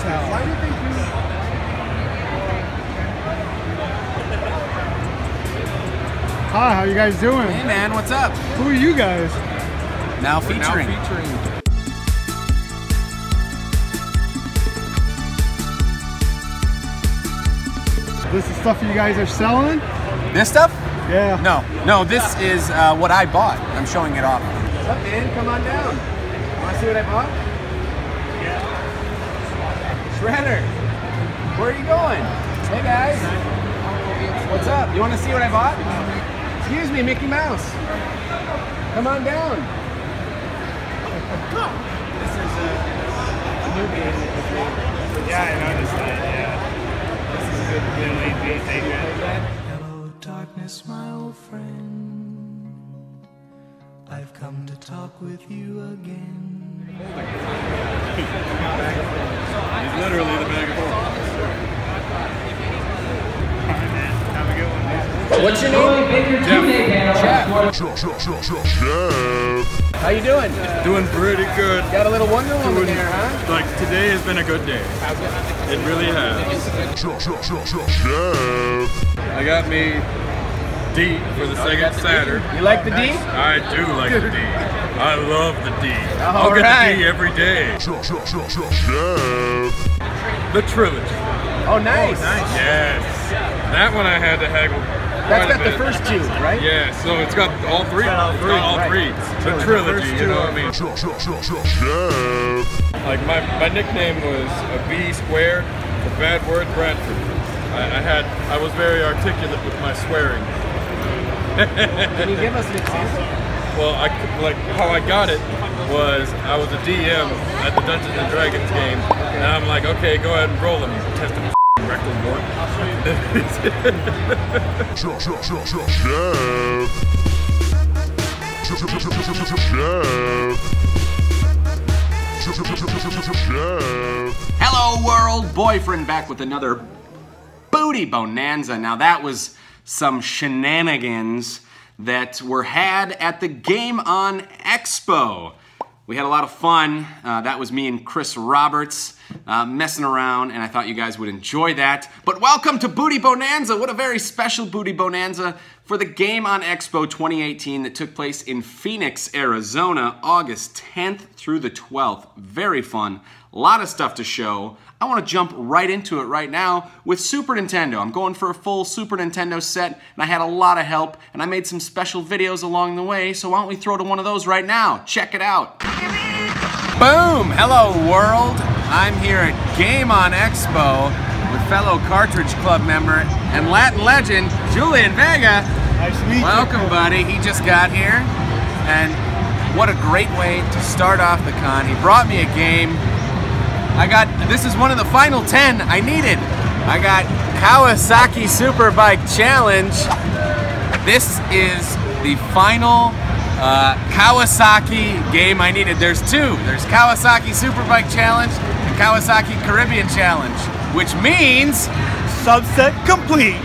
hell. Why did they do that? Hi, how you guys doing? Hey man, what's up? Who are you guys? Now featuring. This is stuff you guys are selling? This stuff? Yeah. No, this is what I bought. I'm showing it off. What's up, man? Come on down. Want to see what I bought? Yeah. Shredder, where are you going? Hey guys. What's up? You want to see what I bought? Excuse me, Mickey Mouse. Come on down. This is a new game that was made. Yeah, I noticed that, yeah. This is a good Really neat thing. Hello, darkness, my old friend. I've come to talk with you again. He's literally the bag of holding. Alright, man. Have a good one. What's your name? Jeff. How you doing? Doing pretty good. Got a little Wonder Woman there, huh? Like, today has been a good day. It really has. I got me D for the second Saturn. You like the D? I do like the D. I love the D. All I'll get right. the D every day. The trilogy. Oh, nice. Yes. That one I had to haggle. That's quite a got the bit. first two, right? Yeah, so it's got all three. It's got all three. The trilogy, you know what I mean? Like my nickname was a B squared for bad word Bradford. I was very articulate with my swearing. Can you give us an example? Well, like how I got it was I was a DM at the Dungeons and Dragons game, and I'm like, okay, go ahead and roll him, you testing rectal wart. Hello world, boyfriend back with another booty bonanza. Now that was some shenanigans that were had at the Game On Expo. We had a lot of fun. That was me and Chris Roberts messing around, and I thought you guys would enjoy that. But welcome to Booty Bonanza. What a very special Booty Bonanza for the Game On Expo 2018 that took place in Phoenix, Arizona, August 10th through the 12th. Very fun. A lot of stuff to show. I want to jump right into it right now with Super Nintendo. I'm going for a full Super Nintendo set, and I had a lot of help, and I made some special videos along the way, so why don't we throw to one of those right now? Check it out. Boom! Hello, world. I'm here at Game On Expo with fellow Cartridge Club member and Latin legend, Julian Vega. Nice to meet you. Welcome, buddy. He just got here, and what a great way to start off the con. He brought me a game. This is one of the final 10 I needed. I got Kawasaki Superbike Challenge. This is the final Kawasaki game I needed. There's two. There's Kawasaki Superbike Challenge and Kawasaki Caribbean Challenge, which means Subset complete.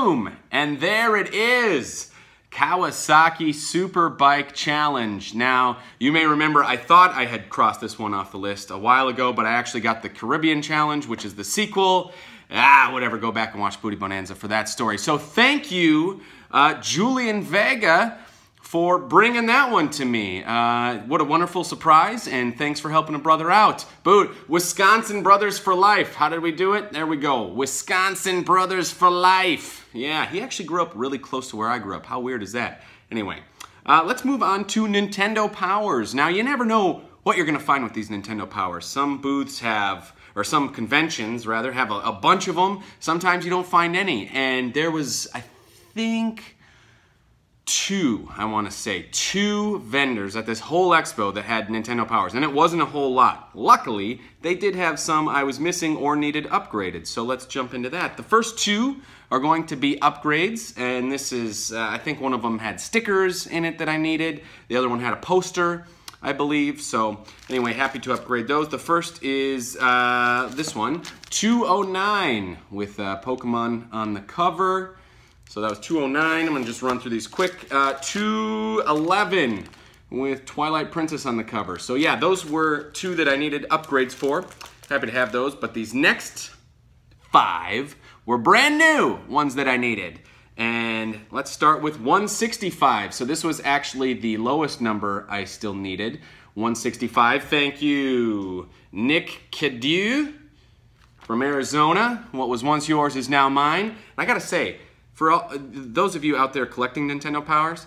boom! And there it is. Kawasaki Superbike Challenge. Now, you may remember I thought I had crossed this one off the list a while ago, but I actually got the Caribbean Challenge, which is the sequel. Whatever, go back and watch Booty Bonanza for that story. So thank you, Julian Vega, for bringing that one to me. What a wonderful surprise, and thanks for helping a brother out. Wisconsin Brothers for Life. How did we do it? There we go. Wisconsin Brothers for Life. Yeah, he actually grew up really close to where I grew up. How weird is that? Anyway, let's move on to Nintendo Powers. Now, you never know what you're going to find with these Nintendo Powers. Some booths have, or some conventions rather, have a bunch of them. Sometimes you don't find any. And there was, I think, two vendors at this whole expo that had Nintendo Powers, and it wasn't a whole lot. Luckily, they did have some I was missing or needed upgraded, so let's jump into that. The first two are going to be upgrades, and this is, I think one of them had stickers in it that I needed. The other one had a poster, I believe. So anyway, happy to upgrade those. The first is this one, 209 with Pokemon on the cover. So that was 209. I'm gonna just run through these quick. 211 with Twilight Princess on the cover. So yeah, those were 2 that I needed upgrades for. Happy to have those, but these next 5 were brand new ones that I needed. And let's start with 165. So this was actually the lowest number I still needed. 165, thank you, Nick Cadieu from Arizona. What was once yours is now mine. And I gotta say, for those of you out there collecting Nintendo Powers,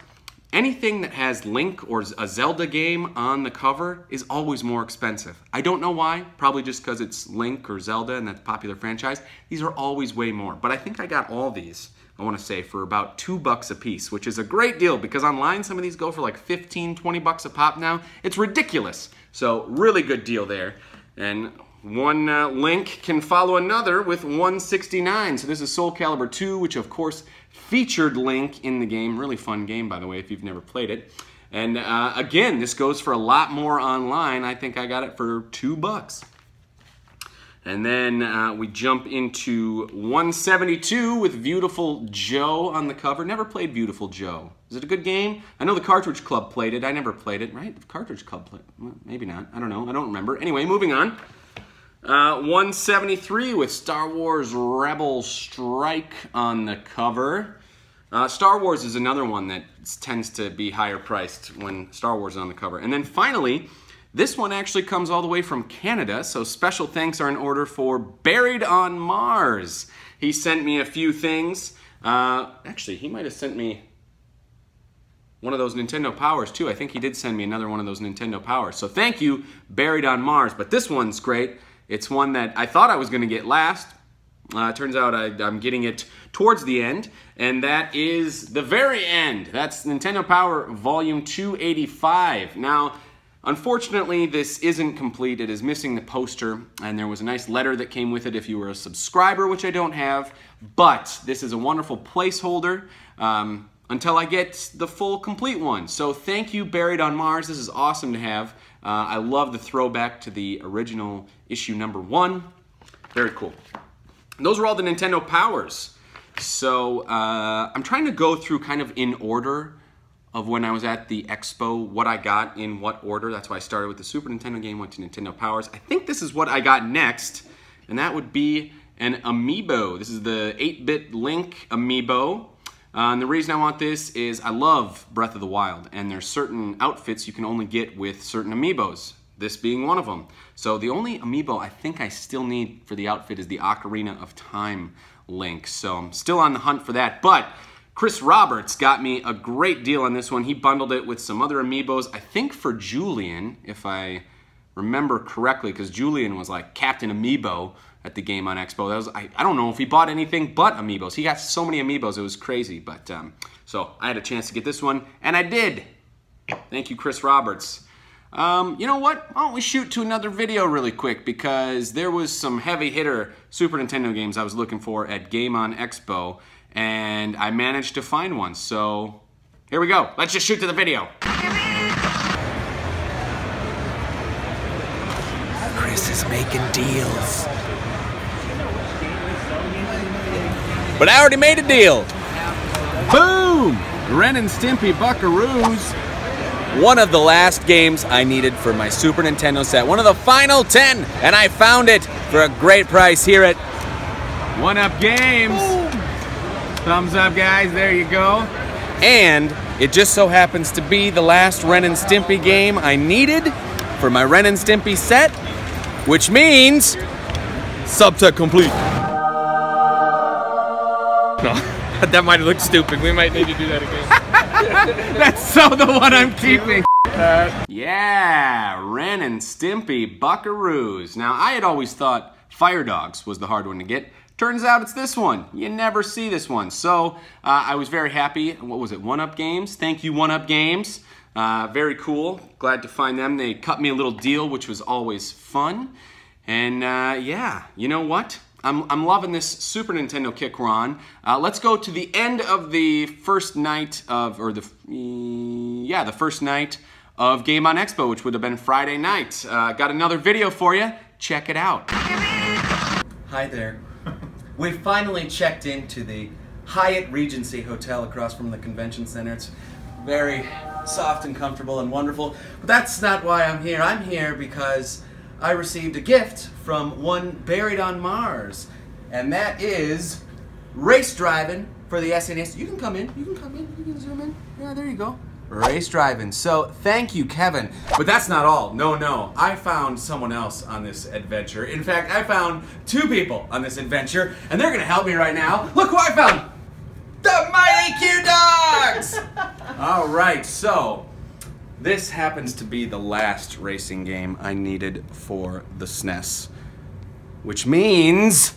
anything that has Link or a Zelda game on the cover is always more expensive. I don't know why, probably just because it's Link or Zelda and that's a popular franchise. These are always way more, but I think I got all these, I want to say, for about $2 a piece, which is a great deal because online some of these go for like 15, 20 bucks a pop now. It's ridiculous. So really good deal there. And one link can follow another with 169. So this is Soul Calibur 2, which of course featured Link in the game. Really fun game, by the way, if you've never played it. And again, this goes for a lot more online. I think I got it for $2. And then we jump into 172 with Beautiful Joe on the cover. Never played Beautiful Joe. Is it a good game? I know the Cartridge Club played it. I never played it, right? The Cartridge Club played it. Well, maybe not. I don't know. I don't remember. Anyway, moving on. 173 with Star Wars Rebel Strike on the cover. Star Wars is another one that tends to be higher priced when Star Wars is on the cover. And then finally, this one actually comes all the way from Canada, so special thanks are in order for Buried on Mars. He sent me a few things. Actually, he might have sent me one of those Nintendo Powers too. I think he did send me another one of those Nintendo Powers. So thank you, Buried on Mars. But this one's great. It's one that I thought I was going to get last. Turns out I'm getting it towards the end, and that is the very end. That's Nintendo Power Volume 285. Now, unfortunately, this isn't complete. It is missing the poster, and there was a nice letter that came with it if you were a subscriber, which I don't have, but this is a wonderful placeholder until I get the full complete one. So thank you, Buried on Mars. This is awesome to have. I love the throwback to the original issue #1. Very cool. And those were all the Nintendo Powers. So I'm trying to go through kind of in order of when I was at the expo, what I got in what order. That's why I started with the Super Nintendo game, went to Nintendo Powers. I think this is what I got next, and that would be an amiibo. This is the 8-bit Link amiibo. And the reason I want this is I love Breath of the Wild, and there's certain outfits you can only get with certain amiibos, this being one of them. So the only amiibo I think I still need for the outfit is the Ocarina of Time Link. So I'm still on the hunt for that, but Chris Roberts got me a great deal on this one. He bundled it with some other amiibos, I think for Julian, if I remember correctly, because Julian was like Captain Amiibo at the Game On Expo. That was, I don't know if he bought anything but amiibos. He got so many amiibos, it was crazy. But so I had a chance to get this one, and I did. Thank you, Chris Roberts. You know what? Why don't we shoot to another video really quick, because there was some heavy hitter Super Nintendo games I was looking for at Game On Expo, and I managed to find one. So here we go. Let's just shoot to the video. Chris is making deals. But I already made a deal. Boom! Ren and Stimpy Buckaroos. One of the last games I needed for my Super Nintendo set. One of the final 10, and I found it for a great price here at 1UP Games. Boom. Thumbs up, guys. There you go. And it just so happens to be the last Ren and Stimpy game I needed for my Ren and Stimpy set, which means subset complete. No, that might look stupid. We might need to do that again. That's so the one I'm keeping. Yeah, Ren and Stimpy Buckaroos. Now, I had always thought Fire Dogs was the hard one to get. Turns out it's this one. You never see this one. So I was very happy. What was it, 1UP Games? Thank you, 1UP Games. Very cool. Glad to find them. They cut me a little deal, which was always fun. And yeah, you know what? I'm loving this Super Nintendo kick we're on. Let's go to the end of the first night of, or the first night of Game On Expo, which would have been Friday night. Got another video for you. Check it out. Hi there. We finally checked into the Hyatt Regency Hotel across from the convention center. It's very soft and comfortable and wonderful. But that's not why I'm here. I'm here because I received a gift from one buried on Mars. And that is race driving for the SNES. You can come in. You can come in. You can zoom in. Yeah, there you go. Race driving. So thank you, Kevin. But that's not all. No. I found someone else on this adventure. In fact, I found two people on this adventure, and they're gonna help me right now. Look who I found! The Mighty Q Dogs! All right, so this happens to be the last racing game I needed for the SNES, which means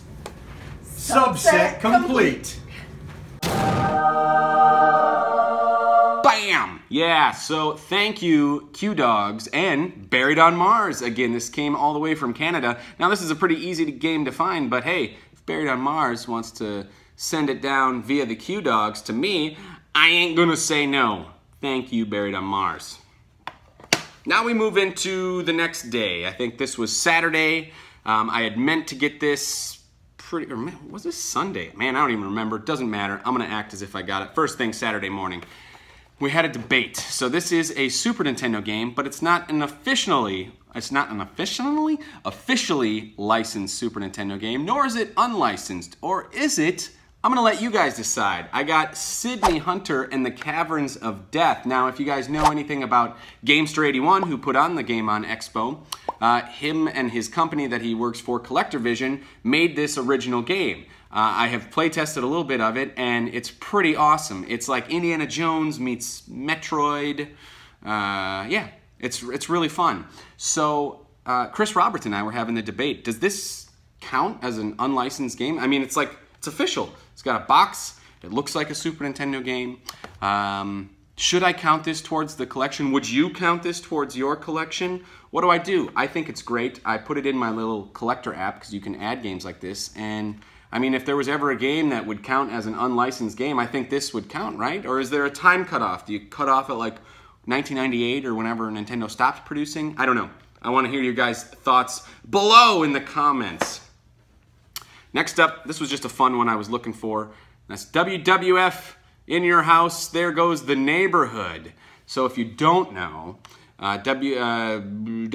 Subset complete. Bam! Yeah, so thank you, Q-Dogs, and Buried on Mars. Again, this came all the way from Canada. Now, this is a pretty easy game to find, but hey, if Buried on Mars wants to send it down via the Q-Dogs to me, I ain't gonna say no. Thank you, Buried on Mars. Now we move into the next day. I think this was Saturday. I had meant to get this or was this Sunday? Man, I don't even remember. It doesn't matter. I'm gonna act as if I got it. First thing Saturday morning. We had a debate. So this is a Super Nintendo game, but it's not an officially licensed Super Nintendo game, nor is it unlicensed. Or is it? I'm gonna let you guys decide. I got Sydney Hunter and the Caverns of Death. Now, if you guys know anything about Gamester81, who put on the Game On Expo, him and his company that he works for, Collector Vision, made this original game. I have play tested a little bit of it, and it's pretty awesome. It's like Indiana Jones meets Metroid. Yeah, it's really fun. So Chris Roberts and I were having the debate. Does this count as an unlicensed game? I mean, it's official. It's got a box. It looks like a Super Nintendo game. Should I count this towards the collection? Would you count this towards your collection? What do? I think it's great. I put it in my little collector app because you can add games like this. And I mean, if there was ever a game that would count as an unlicensed game, I think this would count, right? Or is there a time cutoff? Do you cut off at like 1998 or whenever Nintendo stopped producing? I don't know. I want to hear your guys' thoughts below in the comments. Next up, this was just a fun one I was looking for. That's WWF in your house. There goes the neighborhood. So if you don't know, WWF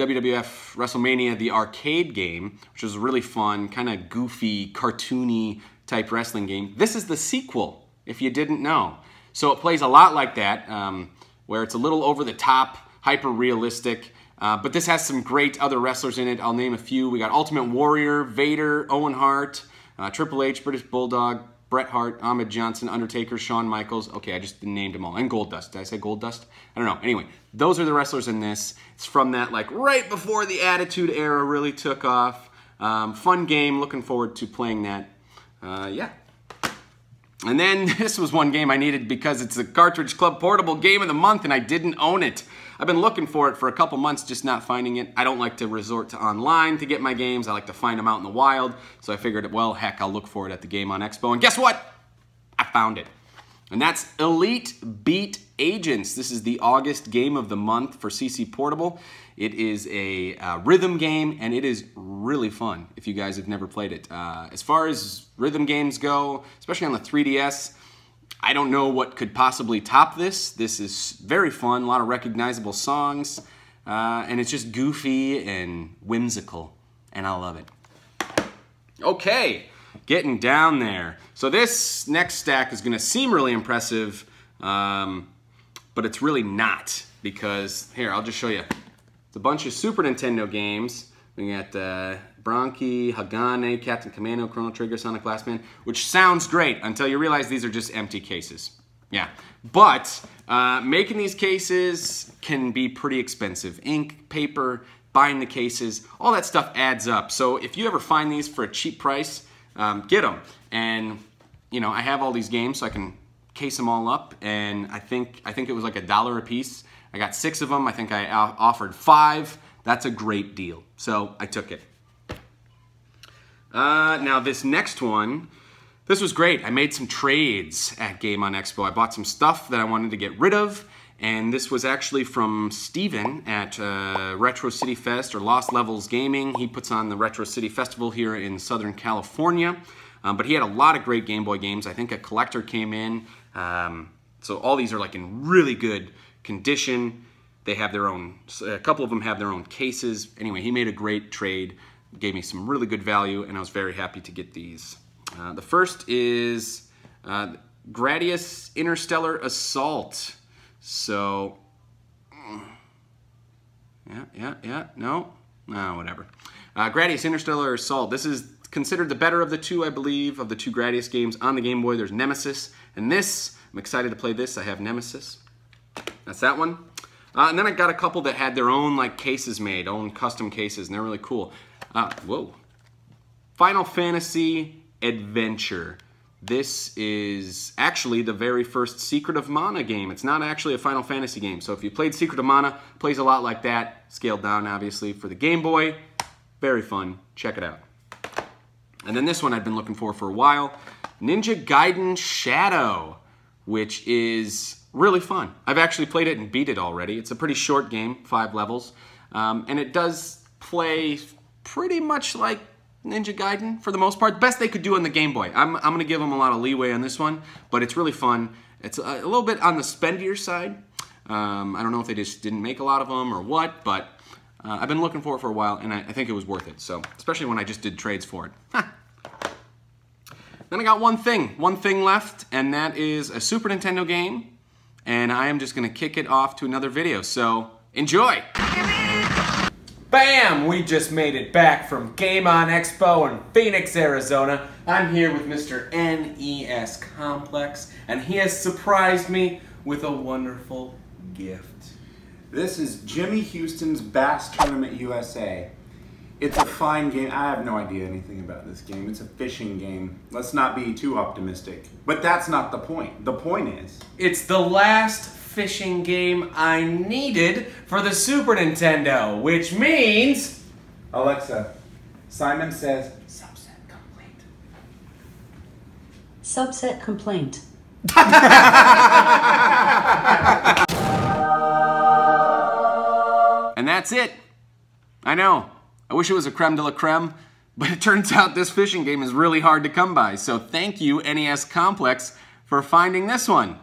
WrestleMania, the arcade game, which was really fun, kind of goofy, cartoony type wrestling game. This is the sequel, if you didn't know. So it plays a lot like that, where it's a little over the top, hyper realistic. But this has some great other wrestlers in it. I'll name a few. We got Ultimate Warrior, Vader, Owen Hart, Triple H, British Bulldog, Bret Hart, Ahmed Johnson, Undertaker, Shawn Michaels. Okay, I just named them all. And Goldust. Did I say Goldust? I don't know. Anyway, those are the wrestlers in this. It's from that, like, right before the Attitude Era really took off. Fun game. Looking forward to playing that. Yeah. And then this was one game I needed because it's a Cartridge Club Portable Game of the Month, and I didn't own it. I've been looking for it for a couple months, just not finding it. I don't like to resort to online to get my games. I like to find them out in the wild. So I figured, well, heck, I'll look for it at the Game On Expo. And guess what? I found it. And that's Elite Beat Agents. This is the August game of the month for CC Portable. It is a rhythm game, and it is really fun if you guys have never played it. As far as rhythm games go, especially on the 3DS, I don't know what could possibly top this. This is very fun, a lot of recognizable songs, and it's just goofy and whimsical, and I love it. Okay, getting down there. So this next stack is gonna seem really impressive, but it's really not, because, here, I'll just show you. It's a bunch of Super Nintendo games. We got Bronchi, Hagane, Captain Commando, Chrono Trigger, Sonic Blastman, which sounds great until you realize these are just empty cases. Yeah, but making these cases can be pretty expensive. Ink, paper, buying the cases, all that stuff adds up. So if you ever find these for a cheap price, get them. And you know, I have all these games, so I can case them all up. And I think it was like $1 a piece. I got 6 of them. I think I offered 5. That's a great deal. So I took it. Now this next one, this was great. I made some trades at Game On Expo. I bought some stuff that I wanted to get rid of, and this was actually from Steven at Retro City Fest, or Lost Levels Gaming. He puts on the Retro City Festival here in Southern California, but he had a lot of great Game Boy games. I think a collector came in, so all these are like in really good condition. They have their own, a couple of them have their own cases. Anyway, he made a great trade, gave me some really good value, and I was very happy to get these. The first is Gradius Interstellar Assault. So, no, whatever. Gradius Interstellar Assault. This is considered the better of the two, I believe, of the two Gradius games. On the Game Boy, there's Nemesis, and this, I'm excited to play this. I have Nemesis. That's that one. And then I got a couple that had their own like cases made, own custom cases, and they're really cool. Whoa. Final Fantasy Adventure. This is actually the very first Secret of Mana game. It's not actually a Final Fantasy game. So if you played Secret of Mana, it plays a lot like that. Scaled down, obviously, for the Game Boy. Very fun. Check it out. And then this one I've been looking for a while. Ninja Gaiden Shadow, which is really fun. I've actually played it and beat it already. It's a pretty short game, 5 levels. And it does play pretty much like Ninja Gaiden for the most part. The best they could do on the Game Boy. I'm going to give them a lot of leeway on this one, but it's really fun. It's a little bit on the spendier side. I don't know if they just didn't make a lot of them or what, but I've been looking for it for a while, and I think it was worth it. So, especially when I just did trades for it. Then I got one thing left, and that is a Super Nintendo game. And I am just gonna kick it off to another video, so enjoy! Bam! We just made it back from Game On Expo in Phoenix, Arizona. I'm here with Mr. NES Complex, and he has surprised me with a wonderful gift. This is Jimmy Houston's Bass Tournament USA. It's a fine game. I have no idea anything about this game. It's a fishing game. Let's not be too optimistic. But that's not the point. The point is, it's the last fishing game I needed for the Super Nintendo, which means... Alexa, Simon says, subset complete. Subset complaint. And that's it. I know. I wish it was a creme de la creme, but it turns out this fishing game is really hard to come by. So thank you, NES Complex, for finding this one.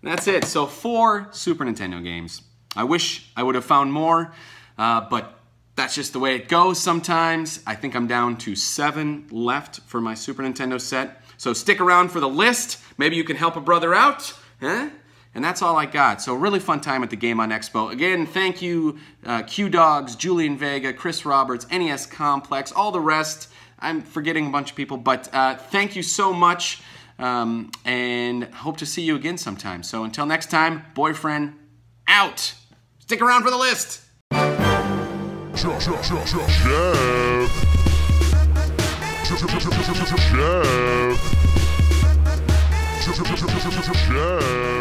And that's it. So 4 Super Nintendo games. I wish I would have found more, but that's just the way it goes sometimes. I think I'm down to 7 left for my Super Nintendo set. So stick around for the list. Maybe you can help a brother out. Huh? And that's all I got. So really fun time at the Game On Expo. Again, thank you, Q-Dogs, Julian Vega, Chris Roberts, NES Complex, all the rest. I'm forgetting a bunch of people, but thank you so much, and hope to see you again sometime. So until next time, boyfriend out. Stick around for the list. Chef.